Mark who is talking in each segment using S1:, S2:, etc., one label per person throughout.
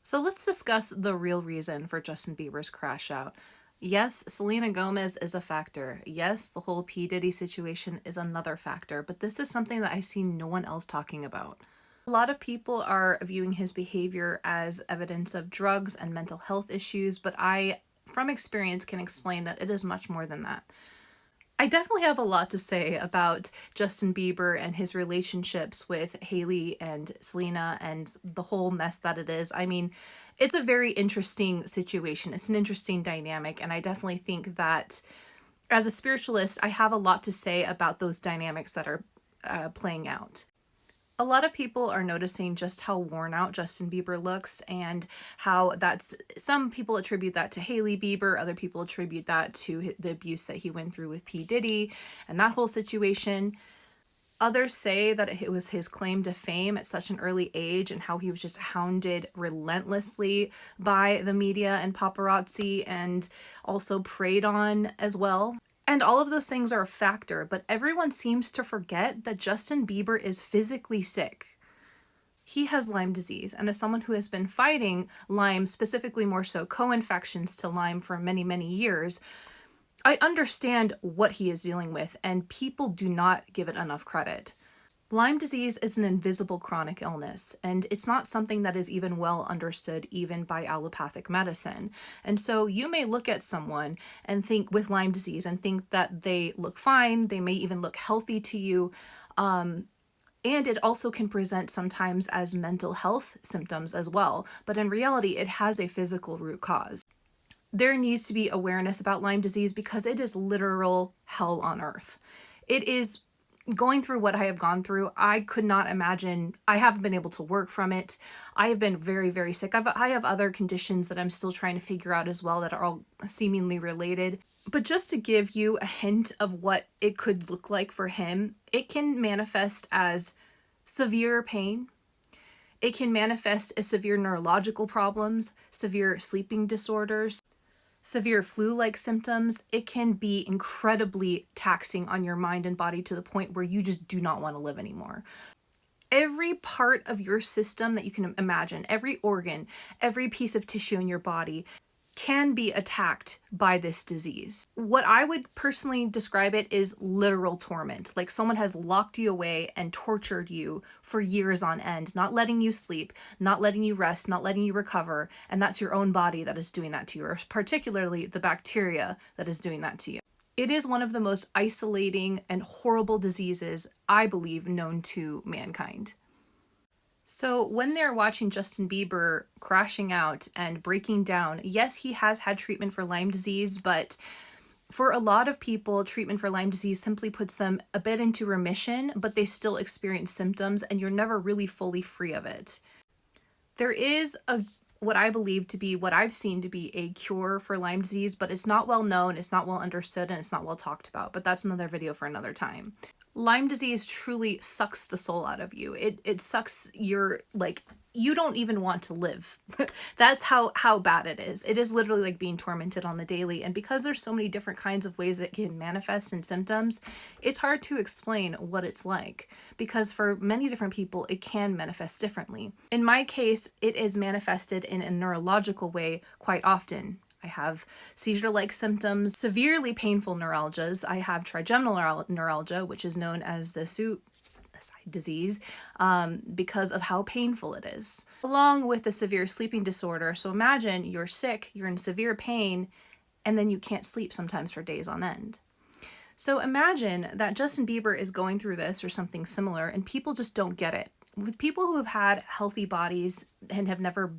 S1: So let's discuss the real reason for Justin Bieber's crash out. Yes, Selena Gomez is a factor. Yes, the whole P. Diddy situation is another factor, but this is something that I see no one else talking about. A lot of people are viewing his behavior as evidence of drugs and mental health issues, but I, from experience, can explain that it is much more than that. I definitely have a lot to say about Justin Bieber and his relationships with Hailey and Selena and the whole mess that it is. I mean, it's a very interesting situation. It's an interesting dynamic, and I definitely think that as a spiritualist, I have a lot to say about those dynamics that are playing out. A lot of people are noticing just how worn out Justin Bieber looks, and how some people attribute that to Hailey Bieber, other people attribute that to the abuse that he went through with P. Diddy and that whole situation. Others say that it was his claim to fame at such an early age and how he was just hounded relentlessly by the media and paparazzi and also preyed on as well. And all of those things are a factor, but everyone seems to forget that Justin Bieber is physically sick. He has Lyme disease, and as someone who has been fighting Lyme, specifically more so co-infections to Lyme for many, many years, I understand what he is dealing with, and people do not give it enough credit. Lyme disease is an invisible chronic illness, and it's not something that is even well understood even by allopathic medicine. And so you may look at someone and think with Lyme disease and think that they look fine, they may even look healthy to you, and it also can present sometimes as mental health symptoms as well. But in reality, it has a physical root cause. There needs to be awareness about Lyme disease because it is literal hell on earth. It is going through what I have gone through. I could not imagine. I haven't been able to work from it. I have been very, very sick. I have other conditions that I'm still trying to figure out as well that are all seemingly related. But just to give you a hint of what it could look like for him, it can manifest as severe pain. It can manifest as severe neurological problems, severe sleeping disorders, severe flu-like symptoms. It can be incredibly taxing on your mind and body to the point where you just do not want to live anymore. Every part of your system that you can imagine, every organ, every piece of tissue in your body can be attacked by this disease. What I would personally describe it is literal torment. Like someone has locked you away and tortured you for years on end, not letting you sleep, not letting you rest, not letting you recover. And that's your own body that is doing that to you, or particularly the bacteria that is doing that to you. It is one of the most isolating and horrible diseases, I believe, known to mankind. So when they're watching Justin Bieber crashing out and breaking down, yes, he has had treatment for Lyme disease, but for a lot of people, treatment for Lyme disease simply puts them a bit into remission, but they still experience symptoms, and you're never really fully free of it. There is what I believe to be, what I've seen to be a cure for Lyme disease, but it's not well known, it's not well understood, and it's not well talked about, but that's another video for another time. Lyme disease truly sucks the soul out of you. It sucks your, like, you don't even want to live. That's how bad it is. It is literally like being tormented on the daily. And because there's so many different kinds of ways that it can manifest in symptoms, it's hard to explain what it's like, because for many different people, it can manifest differently. In my case, it is manifested in a neurological way quite often. I have seizure-like symptoms, severely painful neuralgias. I have trigeminal neuralgia, which is known as the side disease, because of how painful it is, along with a severe sleeping disorder. So imagine you're sick, you're in severe pain, and then you can't sleep sometimes for days on end. So imagine that Justin Bieber is going through this or something similar, and people just don't get it. With people who have had healthy bodies and have never,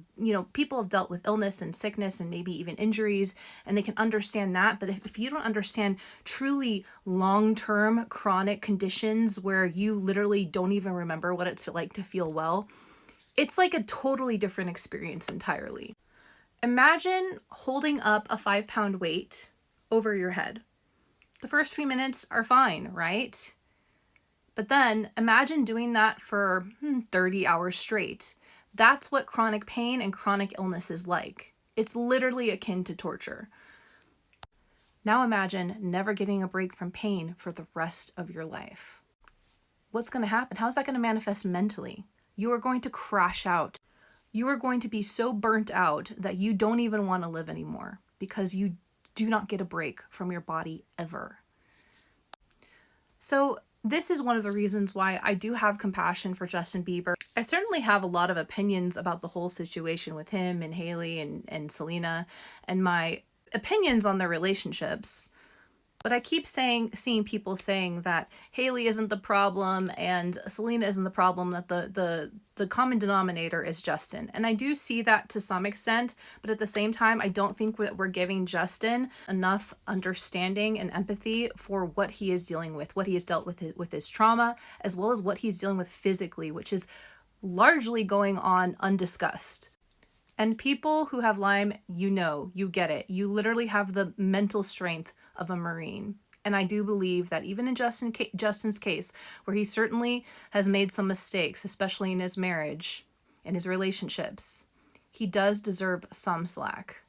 S1: people have dealt with illness and sickness and maybe even injuries, and they can understand that. But if you don't understand truly long-term chronic conditions where you literally don't even remember what it's like to feel well, it's like a totally different experience entirely. Imagine holding up a 5-pound weight over your head. The first few minutes are fine, right? But then imagine doing that for 30 hours straight. That's what chronic pain and chronic illness is like. It's literally akin to torture. Now imagine never getting a break from pain for the rest of your life. What's going to happen? How is that going to manifest mentally? You are going to crash out. you are going to be so burnt out that you don't even want to live anymore because you do not get a break from your body ever. So this is one of the reasons why I do have compassion for Justin Bieber. I certainly have a lot of opinions about the whole situation with him and Hailey and Selena, and my opinions on their relationships. But I keep seeing people saying that Hailey isn't the problem and Selena isn't the problem, that the common denominator is Justin. And I do see that to some extent, but at the same time, I don't think that we're giving Justin enough understanding and empathy for what he is dealing with, what he has dealt with his trauma, as well as what he's dealing with physically, which is largely going on undiscussed. And people who have Lyme, you get it. You literally have the mental strength of a Marine. And I do believe that even in Justin's case, where he certainly has made some mistakes, especially in his marriage and his relationships, he does deserve some slack.